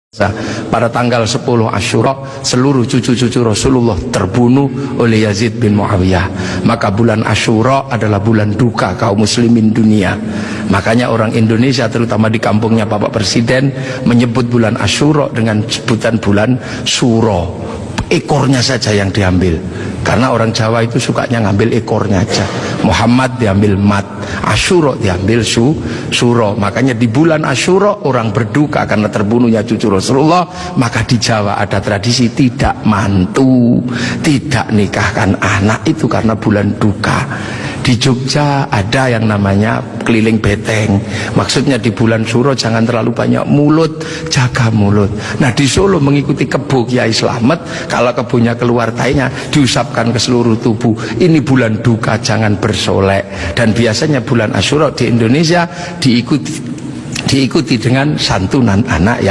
Pada tanggal 10 Asyura seluruh cucu-cucu Rasulullah terbunuh oleh Yazid bin Muawiyah. Maka bulan Asyura adalah bulan duka kaum muslimin dunia. Makanya orang Indonesia terutama di kampungnya Bapak Presiden menyebut bulan Asyura dengan sebutan bulan Suro. Ekornya saja yang diambil, karena orang Jawa itu sukanya ngambil ekornya aja. Muhammad diambil mat, Asyura diambil suro. Makanya di bulan Asyura orang berduka karena terbunuhnya cucu Rasulullah. Maka di Jawa ada tradisi tidak mantu, tidak nikahkan anak, itu karena bulan duka. Di Jogja ada yang namanya keliling beteng. Maksudnya di bulan Suro jangan terlalu banyak mulut, jaga mulut. Nah di Solo mengikuti kebo Kiai Slamet, kalau kebonya keluar tainya diusapkan ke seluruh tubuh. Ini bulan duka, jangan bersolek. Dan biasanya bulan Asyura di Indonesia diikuti dengan santunan anak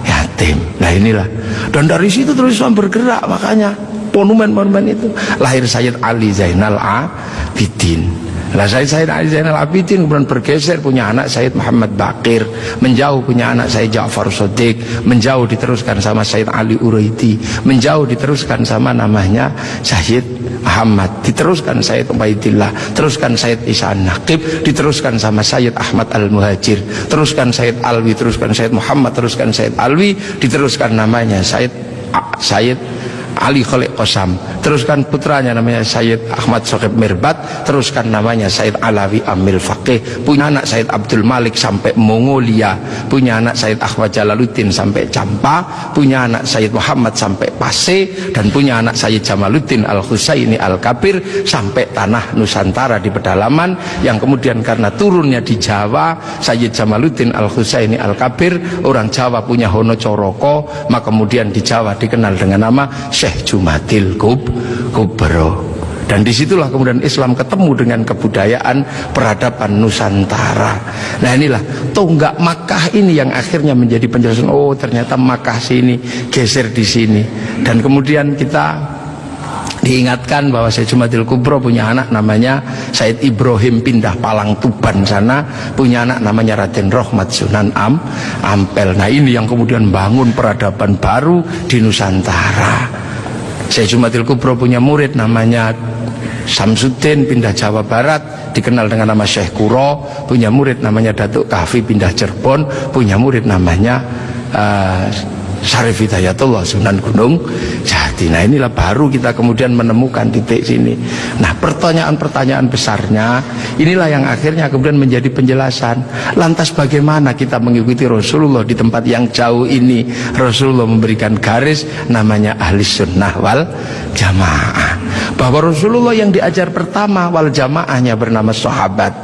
yatim. Nah inilah. Dan dari situ terus Islam bergerak, makanya monumen-monumen itu. Lahir Sayyid Ali Zainal Abidin. Lah Sayyid Ali Zainal Abidin kemudian bergeser, punya anak Sayyid Muhammad Baqir, menjauh punya anak Sayyid Ja'far Shadiq, menjauh diteruskan sama Sayyid Ali Uraidi, menjauh diteruskan sama namanya Sayyid Muhammad, diteruskan Sayyid Ubaidillah, teruskan Sayyid Isa Naqib, diteruskan sama Sayyid Ahmad Al-Muhajir, teruskan Sayyid Alwi, teruskan Sayyid Muhammad, teruskan Sayyid Alwi, diteruskan namanya Sayyid Ali Khalid Qasam, teruskan putranya namanya Sayyid Ahmad Sohib Mirbat, teruskan namanya Sayyid Alawi Amil Faqih, punya anak Sayyid Abdul Malik sampai Mongolia, punya anak Sayyid Ahmad Jalaluddin sampai Campa, punya anak Sayyid Muhammad sampai Pase, dan punya anak Sayyid Jamaluddin Al-Husaini Al-Kabir sampai tanah Nusantara di pedalaman, yang kemudian karena turunnya di Jawa, Sayyid Jamaluddin Al-Husaini Al-Kabir, orang Jawa punya Hono Coroko, maka kemudian di Jawa dikenal dengan nama Syekh Jumatil Kubro. Dan disitulah kemudian Islam ketemu dengan kebudayaan peradaban Nusantara. Nah inilah tonggak Makkah ini yang akhirnya menjadi penjelasan, oh ternyata Makkah sini geser di sini. Dan kemudian kita diingatkan bahwa Syekh Jumatil Kubro punya anak namanya Said Ibrahim pindah Palang Tuban sana, punya anak namanya Raden Rohmat Sunan Ampel. Nah ini yang kemudian bangun peradaban baru di Nusantara. Syekh Jumatil Kubro punya murid namanya Samsuddin pindah Jawa Barat, dikenal dengan nama Syekh Kuro, punya murid namanya Datuk Kahfi pindah Cirebon, punya murid namanya Syarif Hidayatullah Sunan Gunung Jati. Nah inilah baru kita kemudian menemukan titik sini. Nah pertanyaan-pertanyaan besarnya inilah yang akhirnya kemudian menjadi penjelasan. Lantas bagaimana kita mengikuti Rasulullah di tempat yang jauh ini? Rasulullah memberikan garis namanya ahli sunnah wal jamaah, bahwa Rasulullah yang diajar pertama wal jamaahnya bernama sahabat,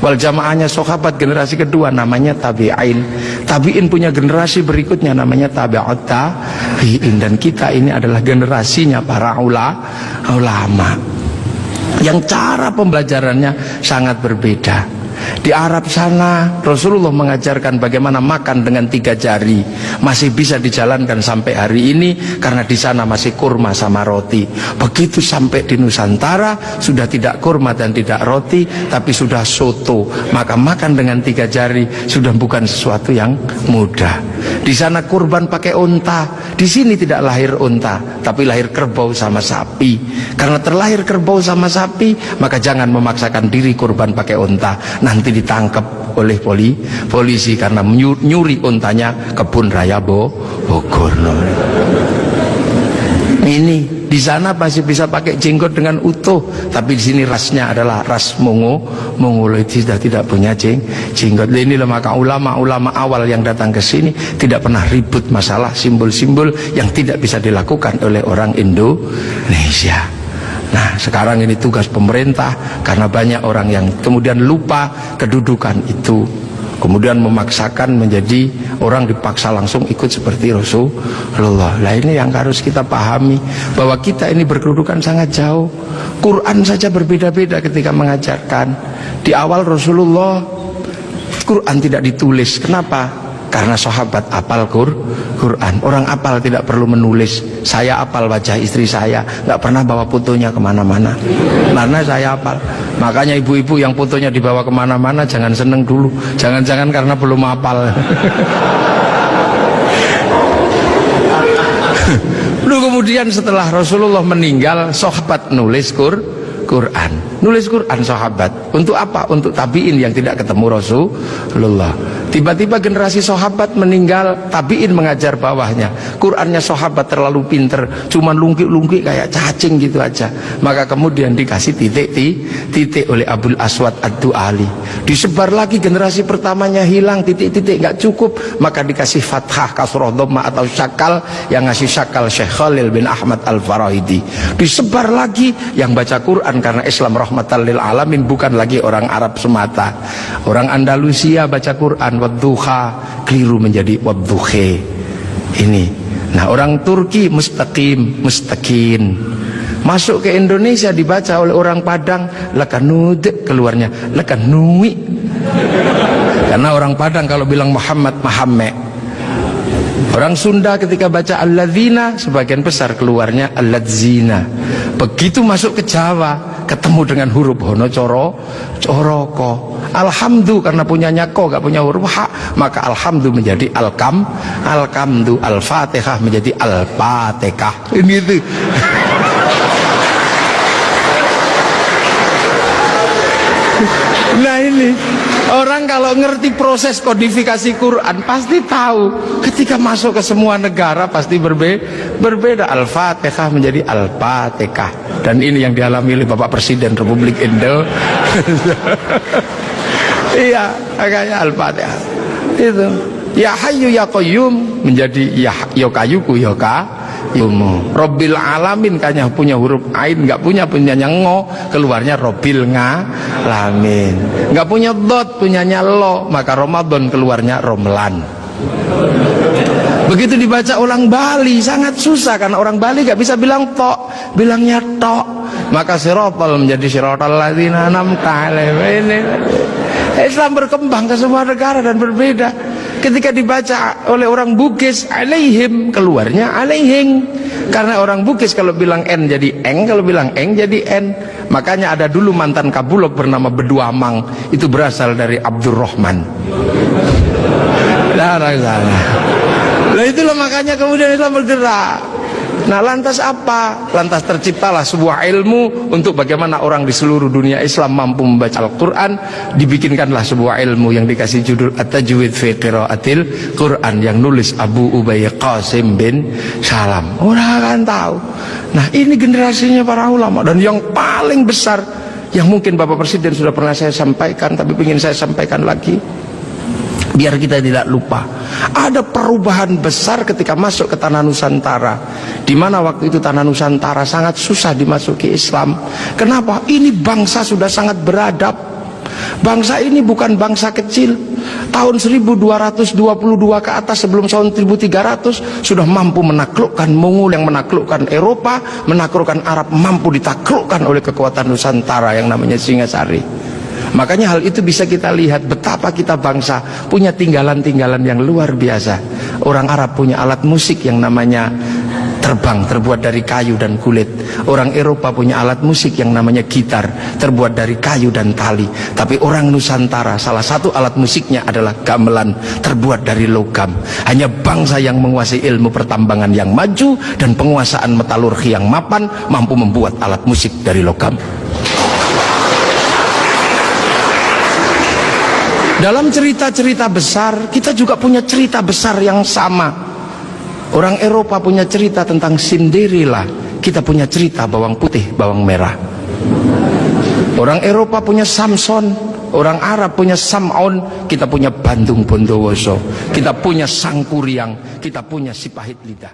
wal jamaahnya sahabat generasi kedua namanya tabi'in, tabi'in punya generasi berikutnya namanya tabi'ut tabi'in, dan kita ini adalah generasinya para ulama yang cara pembelajarannya sangat berbeda. Di Arab sana Rasulullah mengajarkan bagaimana makan dengan 3 jari, masih bisa dijalankan sampai hari ini karena di sana masih kurma sama roti. Begitu sampai di Nusantara sudah tidak kurma dan tidak roti, tapi sudah soto, maka makan dengan 3 jari sudah bukan sesuatu yang mudah. Di sana kurban pakai unta, di sini tidak lahir unta tapi lahir kerbau sama sapi. Karena terlahir kerbau sama sapi, maka jangan memaksakan diri kurban pakai unta, nanti ditangkap oleh polisi karena nyuri untanya kebun raya Bogor. Ini di sana masih bisa pakai jenggot dengan utuh, tapi di sini rasnya adalah ras Mongoloid, sudah tidak punya jenggot. Inilah maka ulama-ulama awal yang datang ke sini tidak pernah ribut masalah simbol-simbol yang tidak bisa dilakukan oleh orang Indonesia. Nah sekarang ini tugas pemerintah, karena banyak orang yang kemudian lupa kedudukan itu, kemudian memaksakan menjadi orang dipaksa langsung ikut seperti Rasulullah. Nah ini yang harus kita pahami, bahwa kita ini berkedudukan sangat jauh. Quran saja berbeda-beda ketika mengajarkan. Di awal Rasulullah Quran tidak ditulis. Kenapa? Karena sahabat apal Quran. Orang apal tidak perlu menulis. Saya apal wajah istri saya, nggak pernah bawa fotonya kemana-mana, karena saya apal. Makanya ibu-ibu yang fotonya dibawa kemana-mana jangan seneng dulu. Jangan-jangan karena belum apal. kemudian setelah Rasulullah meninggal, sahabat nulis Quran. Nulis Quran sahabat. Untuk apa? Untuk tabi'in yang tidak ketemu Rasulullah. Tiba-tiba generasi sahabat meninggal, tabi'in mengajar bawahnya. Qurannya sahabat terlalu pinter, cuman lungkik-lungkik kayak cacing gitu aja. Maka kemudian dikasih titik oleh Abul Aswad Ad-Du'ali. Disebar lagi, generasi pertamanya hilang, titik-titik nggak cukup, maka dikasih fathah, kasroh, dhamma atau syakal. Yang ngasih syakal Syekh Khalil bin Ahmad Al-Farahidi. Disebar lagi, yang baca Quran karena Islam rahmatan lil alamin bukan lagi orang Arab semata. Orang Andalusia baca Quran wadduha, keliru menjadi wadduhe. Ini. Nah, orang Turki mustaqim, mustaqin. Masuk ke Indonesia dibaca oleh orang Padang lakanud, keluarnya lakanui. Karena orang Padang kalau bilang Muhammad, Muhammad. Orang Sunda ketika baca alladzina, sebagian besar keluarnya alladzina. Begitu masuk ke Jawa, ketemu dengan huruf hono coroko. Alhamdu karena punyanya ko, gak punya huruf ha, maka alhamdu menjadi alkamdu, al-fatihah menjadi al-fatihah. Ini itu. Nah ini orang kalau ngerti proses kodifikasi Quran pasti tahu. Ketika masuk ke semua negara pasti berbeda. Al-Fatihah menjadi Al-Fatihah. Dan ini yang dialami oleh Bapak Presiden Republik Indonesia. Iya, makanya Al-Fatihah. Itu. Ya Hayyu Ya Qayyum menjadi Ya Kayuku Ya Qayyum. Robbil Alamin kayaknya punya huruf ain, nggak punyanya ngo, keluarnya Robbil Ngalamin. Nggak punya dot, punyanya lo, maka Ramadan keluarnya Romlan. Begitu dibaca orang Bali sangat susah karena orang Bali nggak bisa bilang tok, bilangnya tok. Maka sirotol menjadi sirotol ladzina an'amta alaihim. Islam berkembang ke semua negara dan berbeda. Ketika dibaca oleh orang Bugis alaihim, keluarnya alaihing. Karena orang Bugis kalau bilang n jadi eng, kalau bilang eng jadi n. Makanya ada dulu mantan Kabulok bernama Beduamang, itu berasal dari Abdurrahman. Nah itulah makanya kemudian Islam bergerak. Nah lantas apa? Lantas terciptalah sebuah ilmu untuk bagaimana orang di seluruh dunia Islam mampu membaca Al-Quran. Dibikinkanlah sebuah ilmu yang dikasih judul At-Tajwid fi Qiraatil Quran, yang nulis Abu Ubay Qasim bin Salam. Orang akan tahu. Nah ini generasinya para ulama. Dan yang paling besar, yang mungkin Bapak Presiden sudah pernah saya sampaikan, tapi ingin saya sampaikan lagi biar kita tidak lupa. Ada perubahan besar ketika masuk ke tanah Nusantara, di mana waktu itu tanah Nusantara sangat susah dimasuki Islam. Kenapa? Ini bangsa sudah sangat beradab. Bangsa ini bukan bangsa kecil. Tahun 1222 ke atas sebelum tahun 1300 sudah mampu menaklukkan Mongol yang menaklukkan Eropa, menaklukkan Arab, mampu ditaklukkan oleh kekuatan Nusantara yang namanya Singasari. Makanya hal itu bisa kita lihat betapa kita bangsa punya tinggalan-tinggalan yang luar biasa. Orang Arab punya alat musik yang namanya terbang, terbuat dari kayu dan kulit. Orang Eropa punya alat musik yang namanya gitar, terbuat dari kayu dan tali. Tapi orang Nusantara salah satu alat musiknya adalah gamelan, terbuat dari logam. Hanya bangsa yang menguasai ilmu pertambangan yang maju dan penguasaan metalurgi yang mapan mampu membuat alat musik dari logam. Dalam cerita-cerita besar, kita juga punya cerita besar yang sama. Orang Eropa punya cerita tentang Cinderella, kita punya cerita bawang putih, bawang merah. Orang Eropa punya Samson, orang Arab punya Sam'on, kita punya Bandung Bondowoso, kita punya Sangkuriang, kita punya Sipahit Lidah.